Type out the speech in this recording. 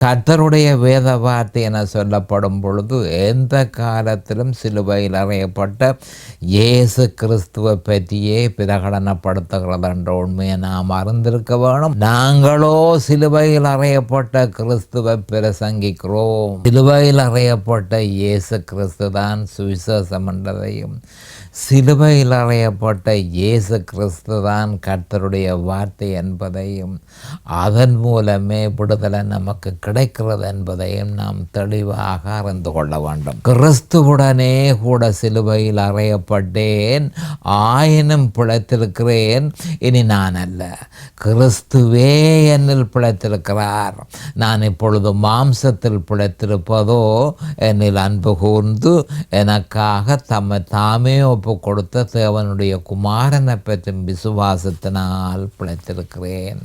கர்த்தருடைய வேத வார்த்தை என சொல்லப்படும் பொழுது எந்த காலத்திலும் சிலுவையில் அறையப்பட்ட இயேசு கிறிஸ்துவை பற்றியே பிரகடனப்படுத்துகிறது என்ற உண்மையை நாம் அறிந்திருக்க வேணும். நாங்களோ சிலுவையில் அறையப்பட்ட கிறிஸ்துவை பிரசங்கிக்கிறோம். சிலுவையில் அறையப்பட்ட இயேசு கிறிஸ்து தான் சுவிசேஷம் என்றதையும், சிலுவையில் அறையப்பட்ட இயேசு கிறிஸ்து தான் கர்த்தருடைய வார்த்தை என்பதையும், அதன் மூலமே விடுதலை நமக்கு கிடைக்கிறது என்பதையும் நாம் தெளிவாக அறிந்து கொள்ள வேண்டும். கிறிஸ்துவுடனே கூட சிலுவையில் அறையப்பட்டேன், ஆயினும் பிழைத்திருக்கிறேன். இனி நான் அல்ல, கிறிஸ்துவே என்னில் பிழைத்திருக்கிறார். நான் இப்பொழுது மாம்சத்தில் பிழைத்திருப்பதோ என்னில் அன்பு கூர்ந்து எனக்காக தம்மை தாமே ஒப்பு கொடுத்த தேவனுடைய குமாரனை பற்றும் விசுவாசத்தினால் பிழைத்திருக்கிறேன்.